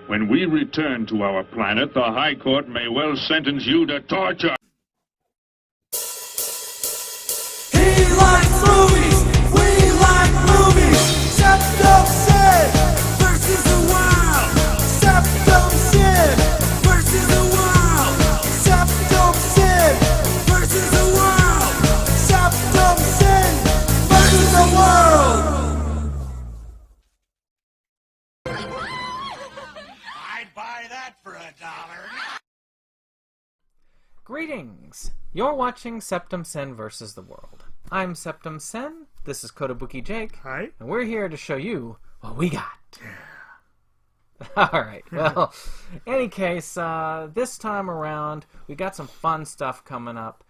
When we return to our planet, the High Court may well sentence you to torture. He likes movies, we like movies. SeptumSin versus the world. SeptumSin versus the world. SeptumSin versus the world. SeptumSin versus the world. I'd buy that for $1. Greetings! You're watching SeptumSin versus the world. I'm SeptumSin, this is Kotobuki Jake, Hi. and we're here to show you what we got. Alright, well, any case, this time around, we got some fun stuff coming up,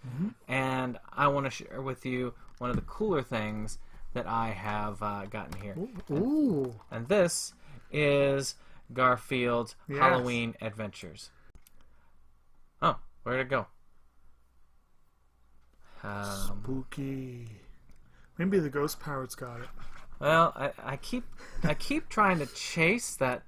and I want to share with you one of the cooler things that I have gotten here. Ooh. And this is Garfield's Yes. Halloween Adventures. Oh, where'd it go? Spooky. Maybe the ghost pirates got it. Well, I keep trying to chase that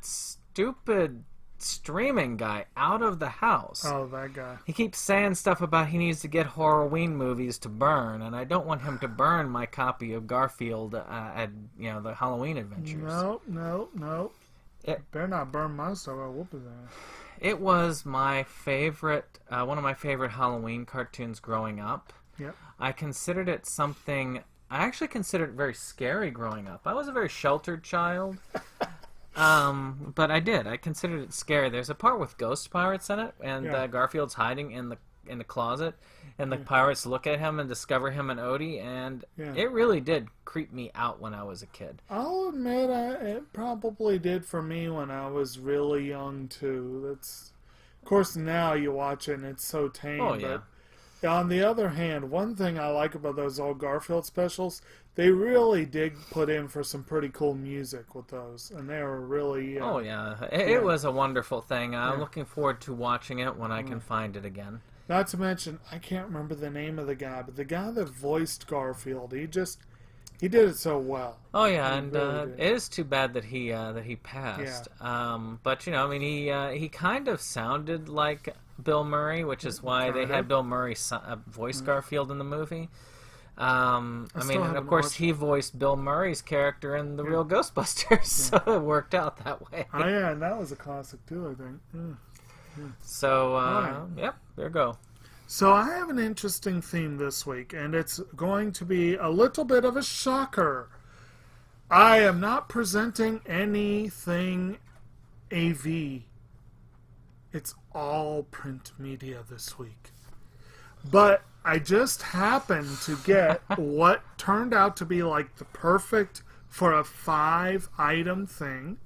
stupid streaming guy out of the house. Oh, that guy. He keeps saying stuff about he needs to get Halloween movies to burn, and I don't want him to burn my copy of Garfield at the Halloween Adventures. No. It- Better not burn my stuff. I'll whoop his ass. It was my favorite, one of my favorite Halloween cartoons growing up. Yep. I considered it something. I actually considered it very scary growing up. I was a very sheltered child, but I did. I considered it scary. There's a part with ghost pirates in it, and Yeah. Garfield's hiding in the closet, and the pirates look at him and discover him and Odie, and Yeah. it really did creep me out when I was a kid. I'll admit it probably did for me when I was really young, too. That's, of course, now you watch it and it's so tame. Oh, yeah. But on the other hand, one thing I like about those old Garfield specials, they really did put in for some pretty cool music with those. And they were really... Oh yeah, it Yeah. was a wonderful thing. I'm Yeah. looking forward to watching it when I can find it again. Not to mention, I can't remember the name of the guy, but the guy that voiced Garfield, he did it so well. Oh yeah, He and really did. it is too bad that he passed. But he kind of sounded like Bill Murray, which is why they Kinda. had Bill Murray voice Garfield in the movie. still Of haven't course, watched he voiced Bill Murray's character in the real Ghostbusters, so it worked out that way. Oh yeah, and that was a classic too, I think. Yeah. So, Right. yep, there you go. So I have an interesting theme this week, and it's going to be a little bit of a shocker. I am not presenting anything AV. It's all print media this week. But I just happened to get what turned out to be like the perfect for a 5-item thing.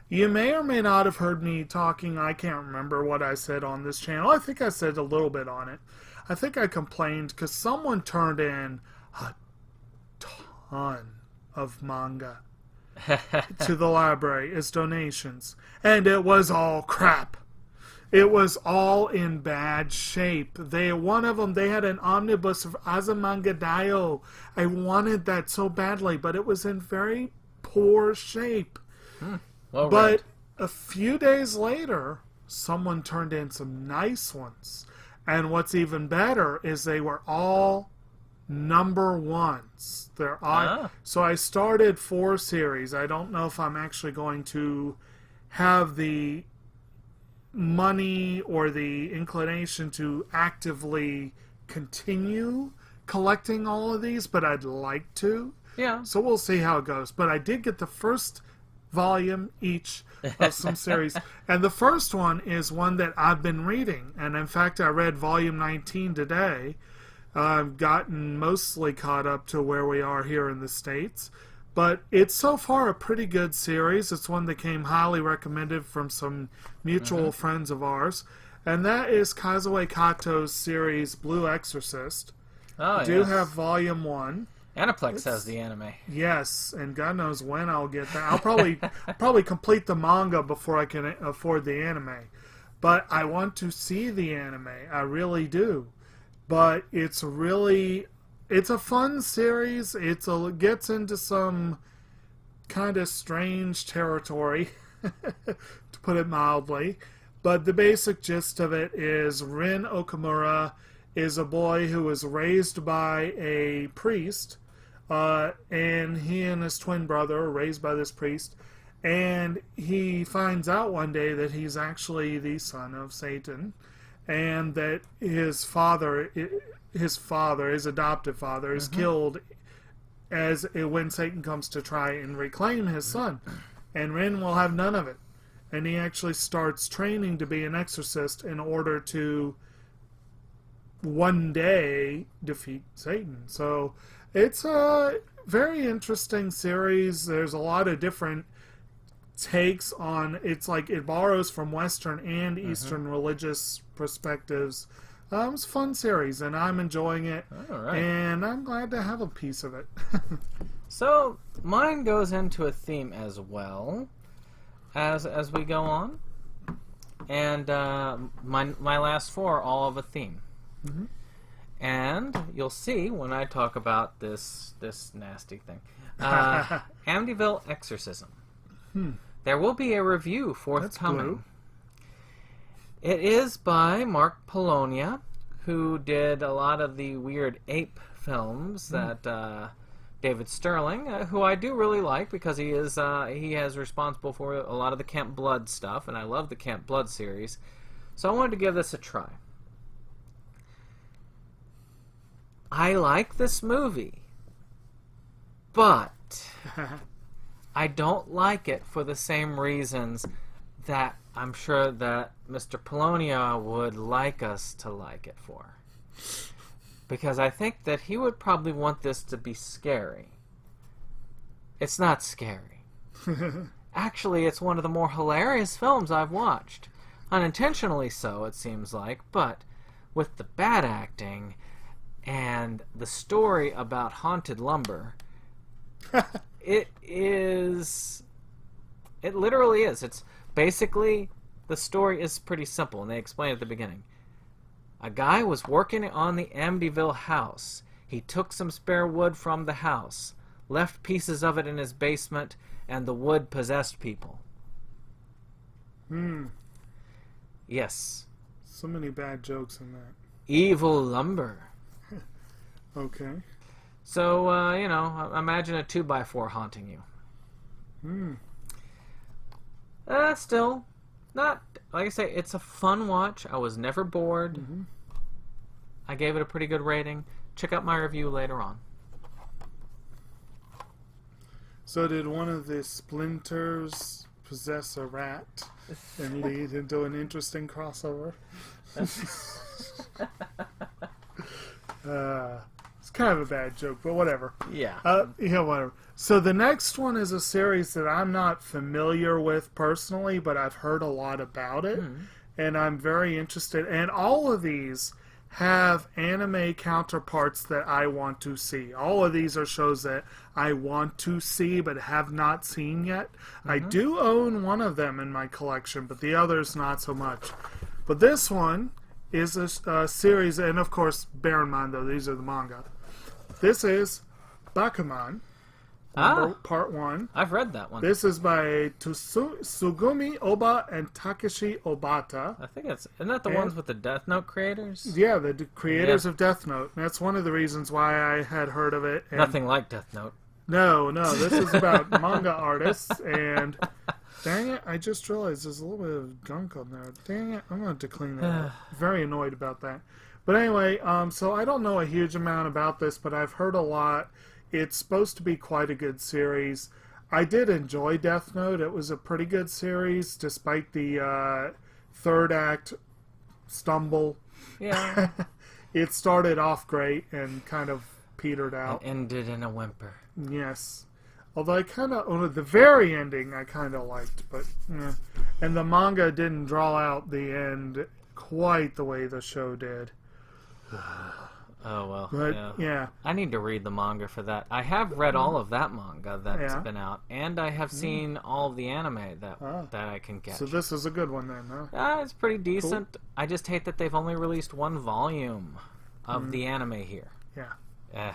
You may or may not have heard me talking. I can't remember what I said on this channel. I think I said a little bit on it. I think I complained because someone turned in a ton of manga to the library as donations. And it was all crap. It was all in bad shape. One of them, they had an omnibus of Azumanga Daioh. I wanted that so badly, but it was in very poor shape. Well, But right. a few days later, someone turned in some nice ones. And what's even better is they were all number ones. So I started 4 series. I don't know if I'm actually going to have the money or the inclination to actively continue collecting all of these, but I'd like to. Yeah. So we'll see how it goes. But I did get the first volume each of some series. And the first one is one that I've been reading. And in fact, I read volume 19 today. I've gotten mostly caught up to where we are here in the States. But it's so far a pretty good series. It's one that came highly recommended from some mutual friends of ours. And that is Kazuo Kato's series Blue Exorcist. Oh, I do yes. have volume 1. Aniplex has the anime. Yes, and God knows when I'll get that. I'll probably complete the manga before I can afford the anime. But I want to see the anime. I really do. But it's a fun series. It gets into some kind of strange territory. to put it mildly. But the basic gist of it is Rin Okamura is a boy who was raised by a priest, and he and his twin brother are raised by this priest, and he finds out one day that he's actually the son of Satan, and that his adoptive father, is killed when Satan comes to try and reclaim his son, and Rin will have none of it. And he actually starts training to be an exorcist in order to one day defeat Satan. So it's a very interesting series. There's a lot of different takes on it's like it borrows from Western and Eastern religious perspectives. It's a fun series, and I'm enjoying it. All right. And I'm glad to have a piece of it. So mine goes into a theme as well as we go on, and my last four are all of a theme. And you'll see when I talk about this nasty thing, Amityville Exorcism. There will be a review forthcoming. It is by Mark Polonia, who did a lot of the weird ape films that David Sterling, who I do really like because he has responsible for a lot of the Camp Blood stuff, and I love the Camp Blood series. So I wanted to give this a try. I like this movie, but I don't like it for the same reasons that I'm sure that Mr. Polonia would like us to like it for. Because I think that he would probably want this to be scary. It's not scary. Actually, it's one of the more hilarious films I've watched. Unintentionally so, it seems like, but with the bad acting and the story about haunted lumber, it literally is. It's basically, the story is pretty simple, and they explain at the beginning. A guy was working on the Amityville house. He took some spare wood from the house, left pieces of it in his basement, and the wood possessed people. Yes. So many bad jokes in that. Evil lumber. Okay. So, imagine a 2x4 haunting you. Still, not, like I say, it's a fun watch. I was never bored. I gave it a pretty good rating. Check out my review later on. So did one of the splinters possess a rat and lead into an interesting crossover? It's kind of a bad joke, but whatever. Yeah. Whatever. So the next one is a series that I'm not familiar with personally, but I've heard a lot about it, and I'm very interested. And all of these have anime counterparts that I want to see. All of these are shows that I want to see but have not seen yet. I do own one of them in my collection, but the others not so much. But this one is a series, and of course, bear in mind though, these are the manga. This is Bakuman, Part 1. I've read that one. This is by Sugumi Oba and Takeshi Obata. I think isn't that the ones with the Death Note creators? Yeah, the creators of Death Note. And that's one of the reasons why I had heard of it. And Nothing like Death Note. No, this is about manga artists, and dang it, I just realized there's a little bit of gunk on there. Dang it, I'm going to clean that up. Very annoyed about that. But anyway, so I don't know a huge amount about this, but I've heard a lot. It's supposed to be quite a good series. I did enjoy Death Note. It was a pretty good series, despite the third act stumble. Yeah. It started off great and kind of petered out. And ended in a whimper. Yes. Although I kind of, the very ending I kind of liked, but, and the manga didn't draw out the end quite the way the show did. Oh, well, But, yeah. I need to read the manga for that. I have read all of that manga that's been out, and I have seen all of the anime that I can catch. So this is a good one then, huh? It's pretty decent. Cool. I just hate that they've only released one volume of the anime here. Yeah.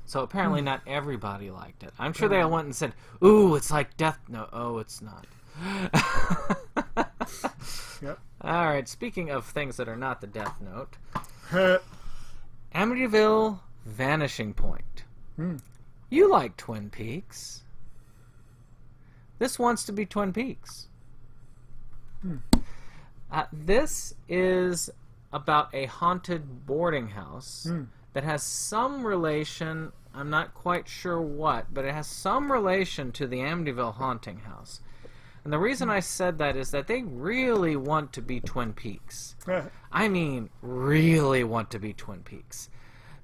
So apparently not everybody liked it. I'm sure they all went and said, "Ooh, it's like Death Note." Oh, it's not. Yep. All right, speaking of things that are not the Death Note, Heh. Amityville Vanishing Point. You like Twin Peaks. This wants to be Twin Peaks. This is about a haunted boarding house that has some relation, I'm not quite sure what, but it has some relation to the Amityville haunting house. And the reason I said that is that they really want to be Twin Peaks. I mean, really want to be Twin Peaks.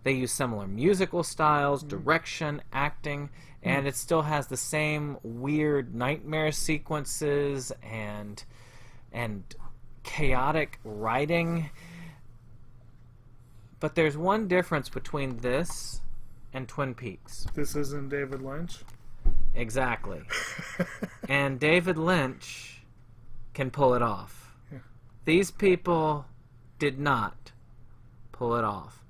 They use similar musical styles, direction, acting, and it still has the same weird nightmare sequences and chaotic writing. But there's one difference between this and Twin Peaks. This isn't David Lynch. Exactly. And David Lynch can pull it off. Yeah. These people did not pull it off.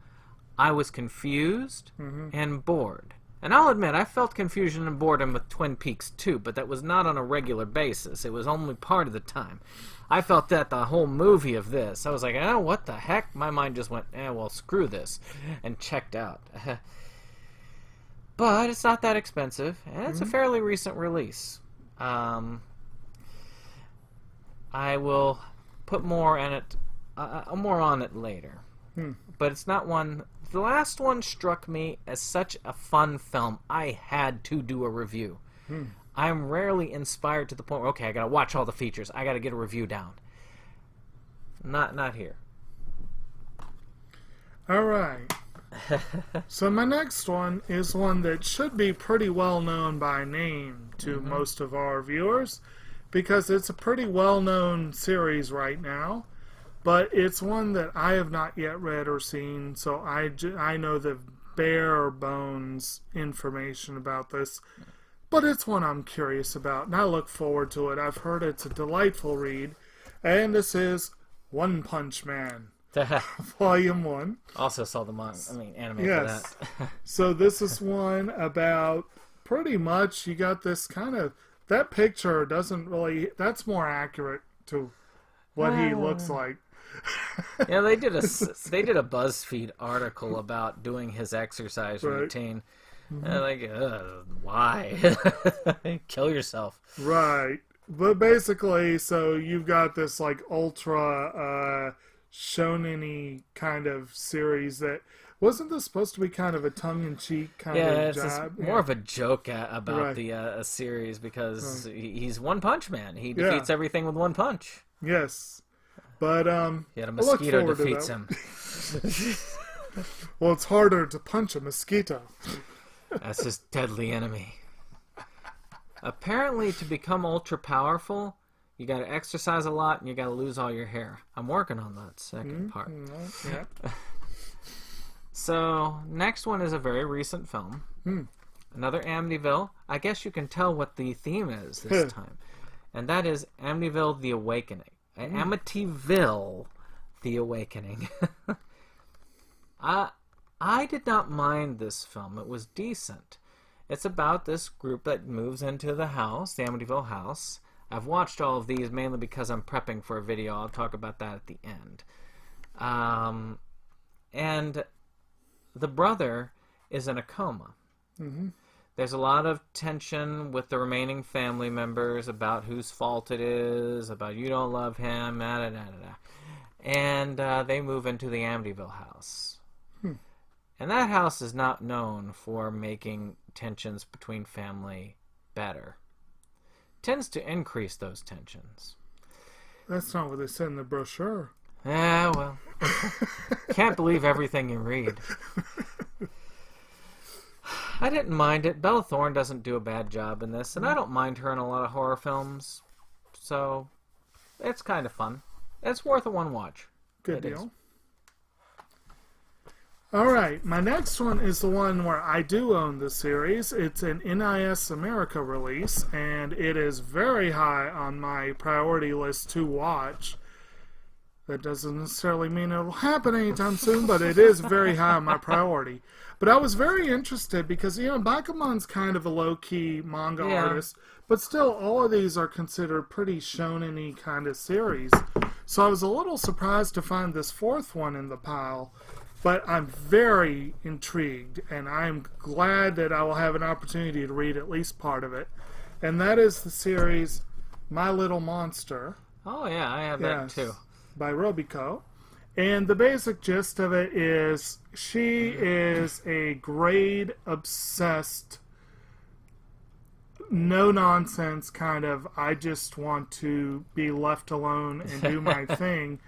I was confused and bored. And I'll admit, I felt confusion and boredom with Twin Peaks too, but that was not on a regular basis. It was only part of the time. I felt that the whole movie of this. I was like, oh, what the heck? My mind just went, well, screw this, and checked out. But it's not that expensive, and it's a fairly recent release. I will put more on it later. But it's not one. The last one struck me as such a fun film. I had to do a review. I'm rarely inspired to the point where, okay, I gotta watch all the features. I gotta get a review down. Not here. All right. So my next one is one that should be pretty well known by name to most of our viewers, because it's a pretty well known series right now, but it's one that I have not yet read or seen, so I know the bare bones information about this, but it's one I'm curious about and I look forward to it. I've heard it's a delightful read, and this is One Punch Man. Volume 1. Also saw the anime Yes. for that. So this is one about pretty much you got this kind of, that picture doesn't really, that's more accurate to what he looks like. Yeah, they did a BuzzFeed article about doing his exercise routine. Like, why? Kill yourself. Right. But basically, so you've got this like ultra shonen-y kind of series that, wasn't this supposed to be kind of a tongue-in-cheek kind of job? More of a joke about the series, because he's One Punch Man. He defeats everything with one punch. Yes. But yet a mosquito defeats him. Well, it's harder to punch a mosquito. That's his deadly enemy. Apparently, to become ultra powerful, you got to exercise a lot and you got to lose all your hair. I'm working on that second part. Yeah. So, next one is a very recent film. Another Amityville. I guess you can tell what the theme is this time. And that is Amityville The Awakening. Amityville The Awakening. I did not mind this film. It was decent. It's about this group that moves into the house, the Amityville house. I've watched all of these mainly because I'm prepping for a video. I'll talk about that at the end. And the brother is in a coma. There's a lot of tension with the remaining family members about whose fault it is, about you don't love him, and they move into the Amityville house. And that house is not known for making tensions between family better. Tends to increase those tensions. That's not what they said in the brochure. Yeah, well, can't believe everything you read. I didn't mind it. Bella Thorne doesn't do a bad job in this, and I don't mind her in a lot of horror films, so it's kind of fun. It's worth a one watch. Good deal. Alright, my next one is the one where I do own the series. It's an NIS America release, and it is very high on my priority list to watch. That doesn't necessarily mean it'll happen anytime soon, but it is very high on my priority. But I was very interested because, Bakemon's kind of a low-key manga artist, But still, all of these are considered pretty shonen-y kind of series. So I was a little surprised to find this fourth one in the pile. But I'm very intrigued, and I'm glad that I will have an opportunity to read at least part of it. And that is the series My Little Monster. Oh, yeah, I have that too. By Robico. And the basic gist of it is she is a grade-obsessed, no-nonsense kind of, I just want to be left alone and do my thing.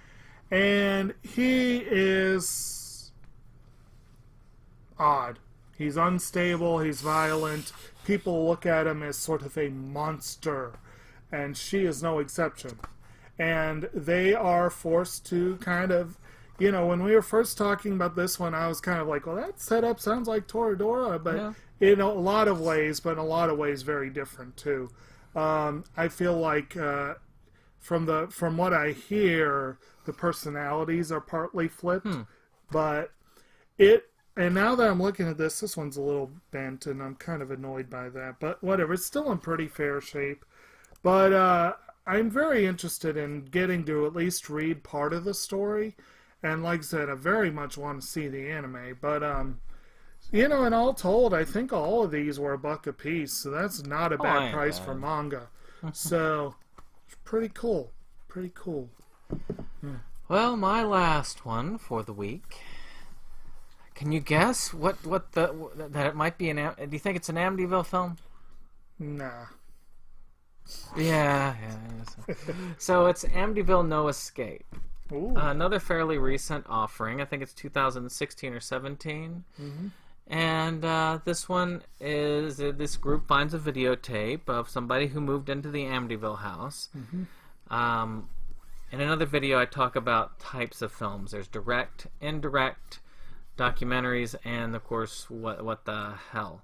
And he is odd. He's unstable, he's violent. People look at him as sort of a monster. And she is no exception. And they are forced to kind of, you know, when we were first talking about this one, I was kind of like, well, that setup sounds like Toradora, but in a lot of ways, but in a lot of ways very different too. I feel like from what I hear, the personalities are partly flipped, but and now that I'm looking at this one's a little bent, and I'm kind of annoyed by that, but whatever, it's still in pretty fair shape. But I'm very interested in getting to at least read part of the story. And like I said, I very much want to see the anime. But, you know, and all told, I think all of these were $1 a piece. So that's not a bad price for manga. So, it's pretty cool. Pretty cool. Well, my last one for the week. Can you guess that it might be do you think it's an Amityville film? Nah. Yeah. So it's Amityville No Escape. Another fairly recent offering. I think it's 2016 or 17. And this one is this group finds a videotape of somebody who moved into the Amityville house. In another video, I talk about types of films. There's direct, indirect, documentaries, and of course, what the hell.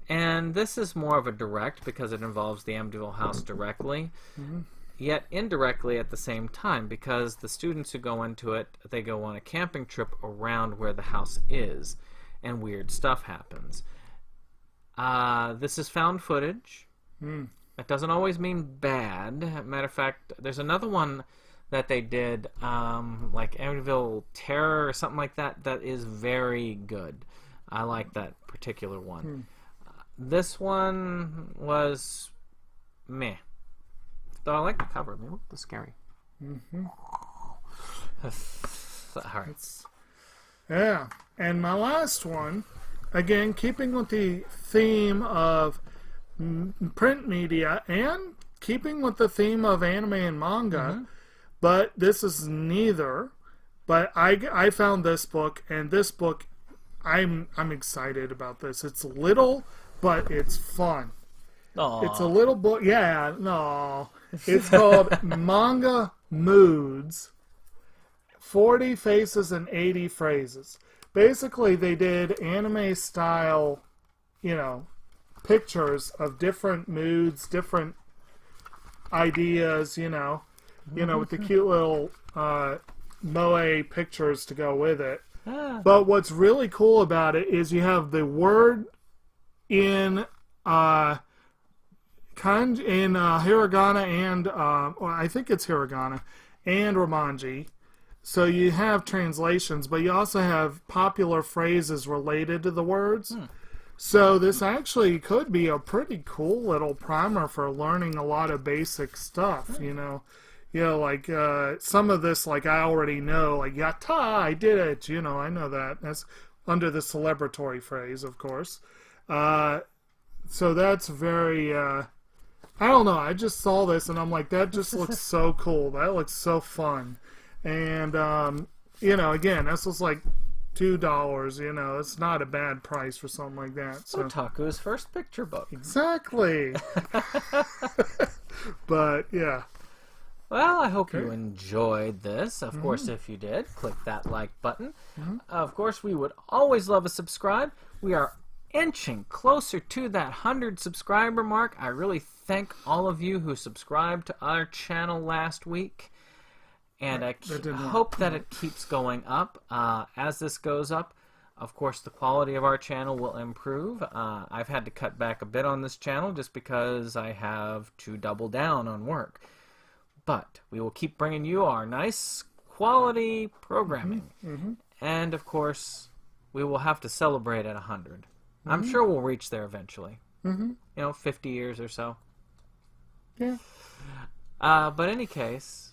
And this is more of a direct because it involves the Amityville house directly, yet indirectly at the same time, because the students who go into it, they go on a camping trip around where the house is, and weird stuff happens. This is found footage. It doesn't always mean bad. Matter of fact, there's another one that they did, like Amityville Terror or something like that, that is very good. I like that particular one. This one was meh. Though I like the cover. I mean, look, scary. Hurts. Yeah. And my last one, again, keeping with the theme of print media and keeping with the theme of anime and manga, but this is neither. But I found this book, and this book, I'm excited about this. It's little, but it's fun. Aww. It's a little book. Yeah, no. It's called Manga Moods, 40 Faces and 80 Phrases. Basically, they did anime style, you know, pictures of different moods, different ideas, you know, with the cute little moe pictures to go with it. But what's really cool about it is you have the word in hiragana and or I think it's hiragana and romanji. So you have translations, but you also have popular phrases related to the words. So this actually could be a pretty cool little primer for learning a lot of basic stuff, you know. Like some of this, like I already know, like "yatta, I did it," you know, I know that. That's under the celebratory phrase, of course. So that's very, I don't know, I just saw this and I'm like, that just looks so cool. That looks so fun. And, you know, again, this was like $2, you know, it's not a bad price for something like that. So. Otaku's first picture book. Exactly. But, yeah. Well, I hope you enjoyed this. Of course, if you did, click that like button. Of course, we would always love a subscribe. We are inching closer to that 100 subscriber mark. I really thank all of you who subscribed to our channel last week. And I hope that it keeps going up as this goes up. Of course, the quality of our channel will improve. I've had to cut back a bit on this channel just because I have to double down on work. But we will keep bringing you our nice quality programming. And, of course, we will have to celebrate at 100. I'm sure we'll reach there eventually. 50 years or so. Yeah. But in any case,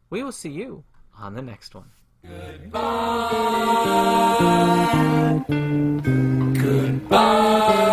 we will see you on the next one. Goodbye.